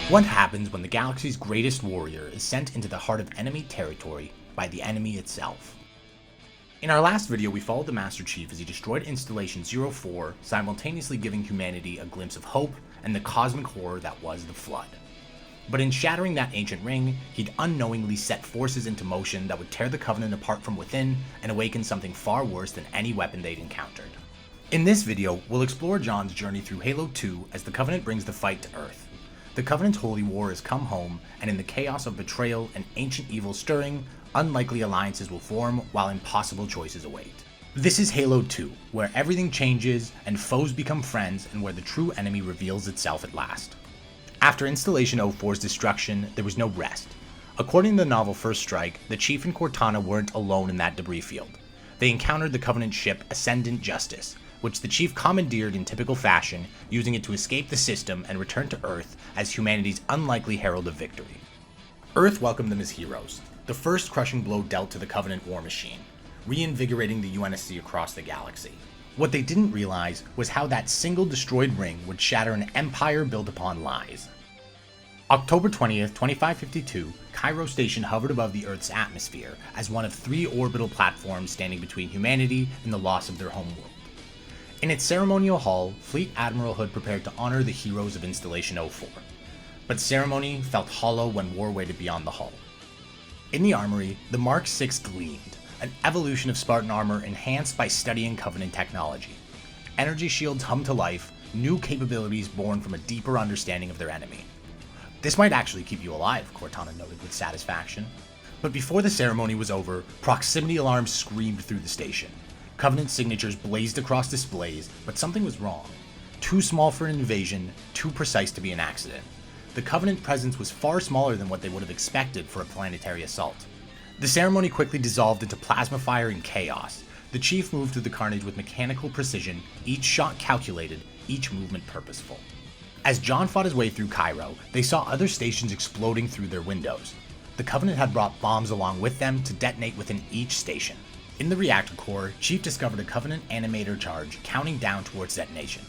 What happens when the galaxy's greatest warrior is sent into the heart of enemy territory by the enemy itself? In our last video, we followed the Master Chief as he destroyed Installation 04, simultaneously giving humanity a glimpse of hope and the cosmic horror that was the Flood. But in shattering that ancient ring, he'd unknowingly set forces into motion that would tear the Covenant apart from within and awaken something far worse than any weapon they'd encountered. In this video, we'll explore John's journey through Halo 2 as the Covenant brings the fight to Earth. The Covenant's holy war has come home, and in the chaos of betrayal and ancient evil stirring, unlikely alliances will form while impossible choices await. This is Halo 2, where everything changes and foes become friends and where the true enemy reveals itself at last. After Installation 04's destruction, there was no rest. According to the novel First Strike, the Chief and Cortana weren't alone in that debris field. They encountered the Covenant ship Ascendant Justice, which the Chief commandeered in typical fashion, using it to escape the system and return to Earth as humanity's unlikely herald of victory. Earth welcomed them as heroes, the first crushing blow dealt to the Covenant war machine, reinvigorating the UNSC across the galaxy. What they didn't realize was how that single destroyed ring would shatter an empire built upon lies. October 20th, 2552, Cairo Station hovered above the Earth's atmosphere as one of 3 orbital platforms standing between humanity and the loss of their homeworld. In its ceremonial hall, Fleet Admiral Hood prepared to honor the heroes of Installation 04. But ceremony felt hollow when war waited beyond the hull. In the armory, the Mark VI gleamed, an evolution of Spartan armor enhanced by studying Covenant technology. Energy shields hummed to life, new capabilities born from a deeper understanding of their enemy. This might actually keep you alive, Cortana noted with satisfaction. But before the ceremony was over, proximity alarms screamed through the station. Covenant signatures blazed across displays, but something was wrong. Too small for an invasion, too precise to be an accident. The Covenant presence was far smaller than what they would have expected for a planetary assault. The ceremony quickly dissolved into plasma fire and chaos. The Chief moved through the carnage with mechanical precision, each shot calculated, each movement purposeful. As John fought his way through Cairo, they saw other stations exploding through their windows. The Covenant had brought bombs along with them to detonate within each station. In the reactor core, Chief discovered a Covenant animator charge counting down towards detonation.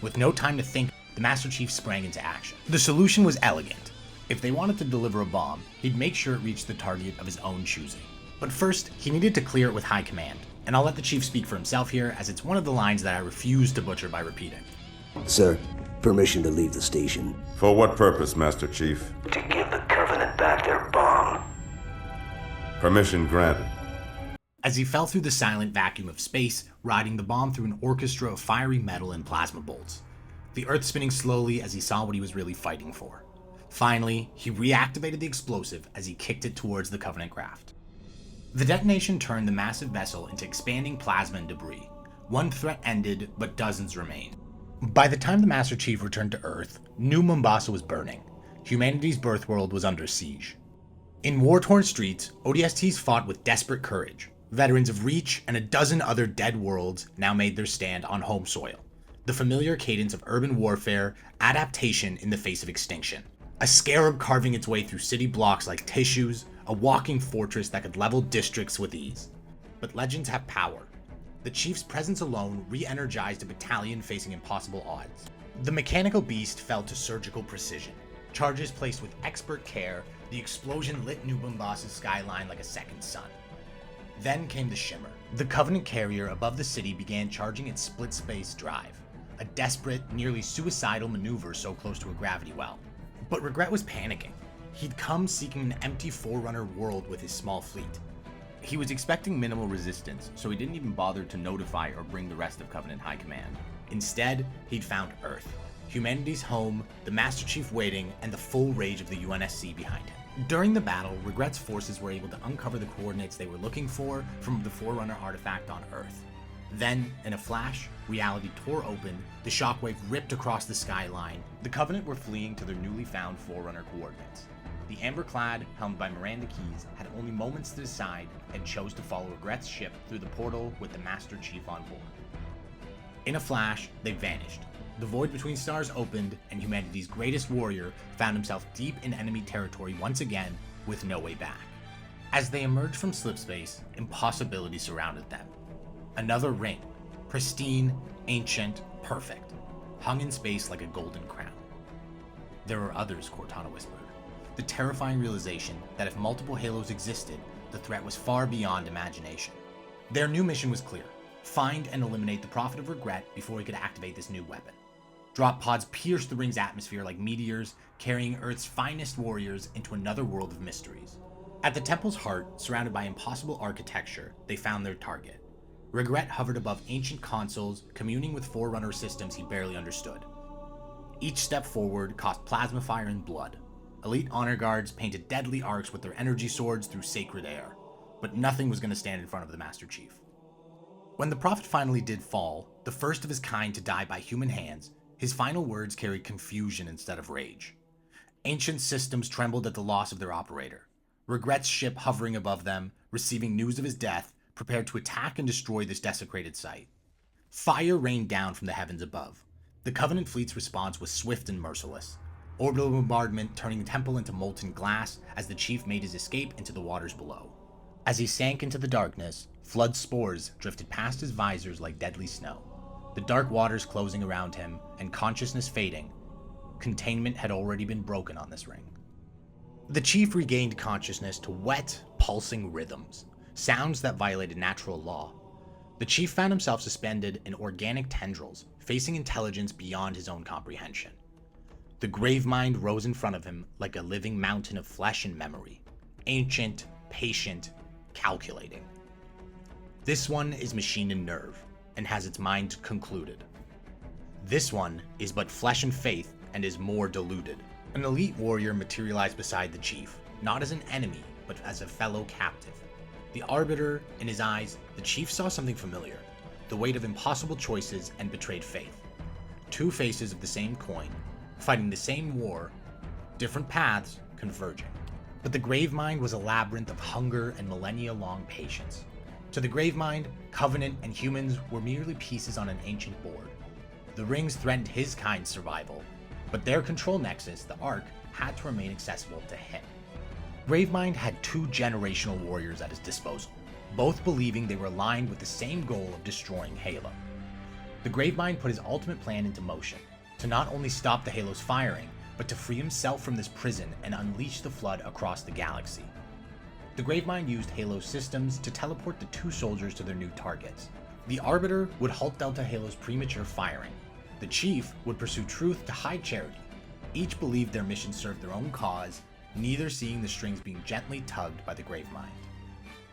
With no time to think, the Master Chief sprang into action. The solution was elegant. If they wanted to deliver a bomb, he'd make sure it reached the target of his own choosing. But first, he needed to clear it with high command, and I'll let the Chief speak for himself here, as it's one of the lines that I refuse to butcher by repeating. Sir, permission to leave the station. For what purpose, Master Chief? To give the Covenant back their bomb. Permission granted. As he fell through the silent vacuum of space, riding the bomb through an orchestra of fiery metal and plasma bolts. The Earth spinning slowly as he saw what he was really fighting for. Finally, he reactivated the explosive as he kicked it towards the Covenant craft. The detonation turned the massive vessel into expanding plasma and debris. One threat ended, but dozens remained. By the time the Master Chief returned to Earth, New Mombasa was burning. Humanity's birth world was under siege. In war-torn streets, ODSTs fought with desperate courage. Veterans of Reach and a dozen other dead worlds now made their stand on home soil. The familiar cadence of urban warfare, adaptation in the face of extinction. A scarab carving its way through city blocks like tissues, a walking fortress that could level districts with ease. But legends have power. The Chief's presence alone re-energized a battalion facing impossible odds. The mechanical beast fell to surgical precision. Charges placed with expert care, the explosion lit New Mombasa's skyline like a second sun. Then came the shimmer. The Covenant carrier above the city began charging its split-space drive, a desperate, nearly suicidal maneuver so close to a gravity well. But Regret was panicking. He'd come seeking an empty Forerunner world with his small fleet. He was expecting minimal resistance, so he didn't even bother to notify or bring the rest of Covenant High Command. Instead, he'd found Earth, humanity's home, the Master Chief waiting, and the full rage of the UNSC behind him. During the battle, Regret's forces were able to uncover the coordinates they were looking for from the Forerunner artifact on Earth. Then, in a flash, reality tore open, the shockwave ripped across the skyline. The Covenant were fleeing to their newly found Forerunner coordinates. The Amber-clad, helmed by Miranda Keyes, had only moments to decide and chose to follow Regret's ship through the portal with the Master Chief on board. In a flash, they vanished. The void between stars opened, and humanity's greatest warrior found himself deep in enemy territory once again, with no way back. As they emerged from slipspace, impossibility surrounded them. Another ring, pristine, ancient, perfect, hung in space like a golden crown. There are others, Cortana whispered. The terrifying realization that if multiple Halos existed, the threat was far beyond imagination. Their new mission was clear: find and eliminate the Prophet of Regret before he could activate this new weapon. Drop pods pierced the ring's atmosphere like meteors, carrying Earth's finest warriors into another world of mysteries. At the temple's heart, surrounded by impossible architecture, they found their target. Regret hovered above ancient consoles, communing with Forerunner systems he barely understood. Each step forward cost plasma fire and blood. Elite honor guards painted deadly arcs with their energy swords through sacred air, but nothing was going to stand in front of the Master Chief. When the Prophet finally did fall, the first of his kind to die by human hands, his final words carried confusion instead of rage. Ancient systems trembled at the loss of their operator. Regret's ship hovering above them, receiving news of his death, prepared to attack and destroy this desecrated site. Fire rained down from the heavens above. The Covenant fleet's response was swift and merciless. Orbital bombardment turning the temple into molten glass as the chief made his escape into the waters below. As he sank into the darkness, flood spores drifted past his visors like deadly snow. The dark waters closing around him and consciousness fading, containment had already been broken on this ring. The chief regained consciousness to wet, pulsing rhythms, sounds that violated natural law. The chief found himself suspended in organic tendrils, facing intelligence beyond his own comprehension. The grave mind rose in front of him like a living mountain of flesh and memory, ancient, patient, calculating. This one is machine and nerve, and has its mind concluded. This one is but flesh and faith, and is more deluded. An elite warrior materialized beside the chief, not as an enemy, but as a fellow captive. The Arbiter, in his eyes, the chief saw something familiar, the weight of impossible choices and betrayed faith. Two faces of the same coin, fighting the same war, different paths converging. But the Gravemind was a labyrinth of hunger and millennia-long patience. To the Gravemind, Covenant and humans were merely pieces on an ancient board. The rings threatened his kind's survival, but their control nexus, the Ark, had to remain accessible to him. Gravemind had two generational warriors at his disposal, both believing they were aligned with the same goal of destroying Halo. The Gravemind put his ultimate plan into motion, to not only stop the Halos firing, but to free himself from this prison and unleash the Flood across the galaxy. The Gravemind used Halo systems to teleport the two soldiers to their new targets. The Arbiter would halt Delta Halo's premature firing. The Chief would pursue truth to hide charity. Each believed their mission served their own cause, neither seeing the strings being gently tugged by the Gravemind.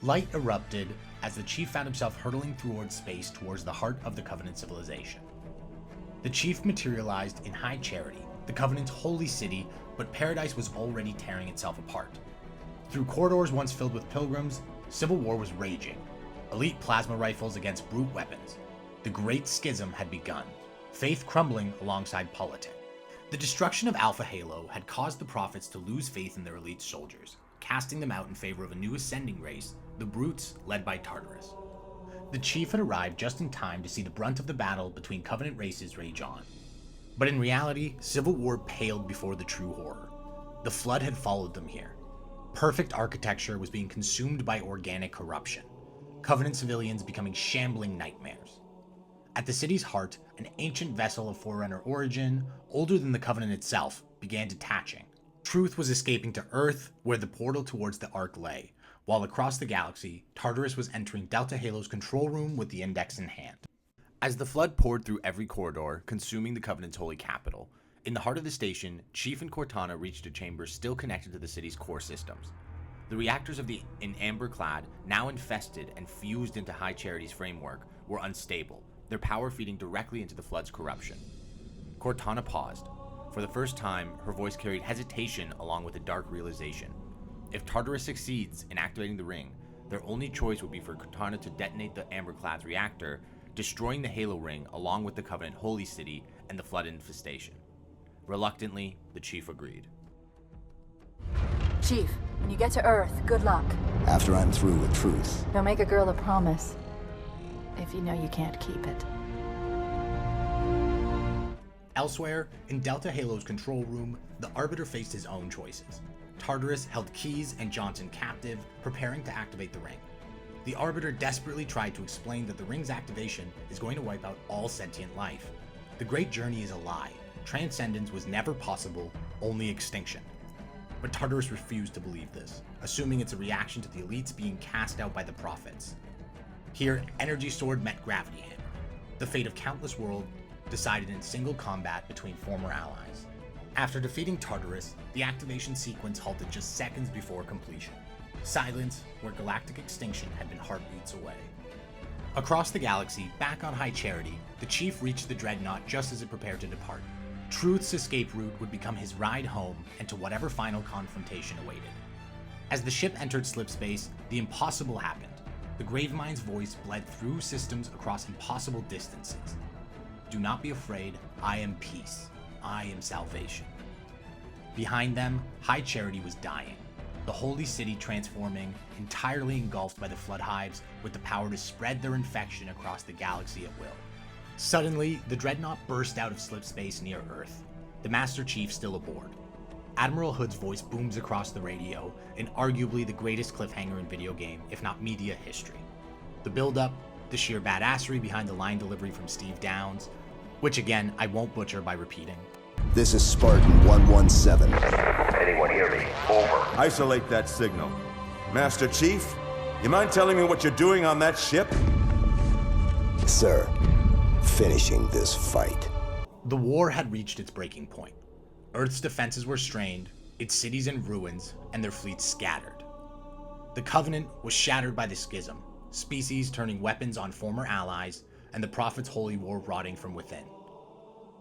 Light erupted as the Chief found himself hurtling towards space towards the heart of the Covenant civilization. The Chief materialized in High Charity, the Covenant's holy city, but Paradise was already tearing itself apart. Through corridors once filled with pilgrims, civil war was raging. Elite plasma rifles against brute weapons. The Great Schism had begun, faith crumbling alongside politics. The destruction of Alpha Halo had caused the Prophets to lose faith in their elite soldiers, casting them out in favor of a new ascending race, the Brutes led by Tartarus. The Chief had arrived just in time to see the brunt of the battle between Covenant races rage on. But in reality, civil war paled before the true horror. The Flood had followed them here. Perfect architecture was being consumed by organic corruption, Covenant civilians becoming shambling nightmares. At the city's heart, an ancient vessel of Forerunner origin, older than the Covenant itself, began detaching. Truth was escaping to Earth, where the portal towards the Ark lay, while across the galaxy, Tartarus was entering Delta Halo's control room with the Index in hand. As the Flood poured through every corridor, consuming the Covenant's holy capital, in the heart of the station, Chief and Cortana reached a chamber still connected to the city's core systems. The reactors of the amber-clad, now infested and fused into High Charity's framework, were unstable, their power feeding directly into the Flood's corruption. Cortana paused. For the first time, her voice carried hesitation along with a dark realization. If Tartarus succeeds in activating the ring, their only choice would be for Cortana to detonate the amber-clad's reactor, destroying the Halo ring along with the Covenant Holy City and the Flood infestation. Reluctantly, the Chief agreed. Chief, when you get to Earth, good luck. After I'm through with truth. Don't make a girl a promise if you know you can't keep it. Elsewhere, in Delta Halo's control room, the Arbiter faced his own choices. Tartarus held Keyes and Johnson captive, preparing to activate the ring. The Arbiter desperately tried to explain that the ring's activation is going to wipe out all sentient life. The Great Journey is a lie. Transcendence was never possible. only extinction. But Tartarus refused to believe this, assuming it's a reaction to the elites being cast out by the prophets. Here, Energy Sword met Gravity Hammer. The fate of countless worlds decided in single combat between former allies. After defeating Tartarus, the activation sequence halted just seconds before completion. Silence, where galactic extinction had been heartbeats away. Across the galaxy, back on High Charity, the Chief reached the Dreadnought just as it prepared to depart. Truth's escape route would become his ride home and to whatever final confrontation awaited. As the ship entered slipspace, the impossible happened. The Gravemind's voice bled through systems across impossible distances. Do not be afraid, I am peace. I am salvation. Behind them, High Charity was dying. The holy city transforming, entirely engulfed by the flood hives with the power to spread their infection across the galaxy at will. Suddenly, the Dreadnought burst out of slipspace near Earth, the Master Chief still aboard. Admiral Hood's voice booms across the radio in arguably the greatest cliffhanger in video game, if not media history. The build-up, the sheer badassery behind the line delivery from Steve Downes, which again, I won't butcher by repeating. This is Spartan 117. Anyone hear me? Over. Isolate that signal. Master Chief, you mind telling me what you're doing on that ship? Sir, finishing this fight. The war had reached its breaking point. Earth's defenses were strained, its cities in ruins, and their fleets scattered. The Covenant was shattered by the schism, species turning weapons on former allies, and the Prophet's holy war rotting from within.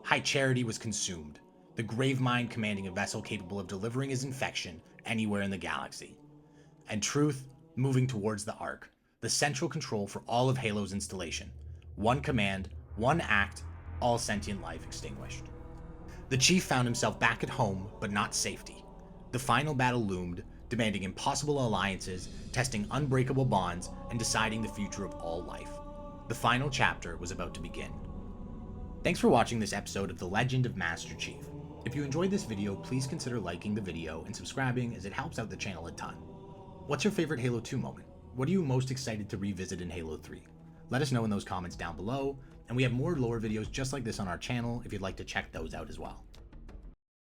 High Charity was consumed, the Gravemind commanding a vessel capable of delivering his infection anywhere in the galaxy. And Truth moving towards the Ark, the central control for all of Halo's installation. One command, one act, all sentient life extinguished. The Chief found himself back at home, but not safety. The final battle loomed, demanding impossible alliances, testing unbreakable bonds, and deciding the future of all life. The final chapter was about to begin. Thanks for watching this episode of The Legend of Master Chief. If you enjoyed this video, please consider liking the video and subscribing as it helps out the channel a ton. What's your favorite Halo 2 moment? What are you most excited to revisit in Halo 3? Let us know in those comments down below, and we have more lore videos just like this on our channel if you'd like to check those out as well.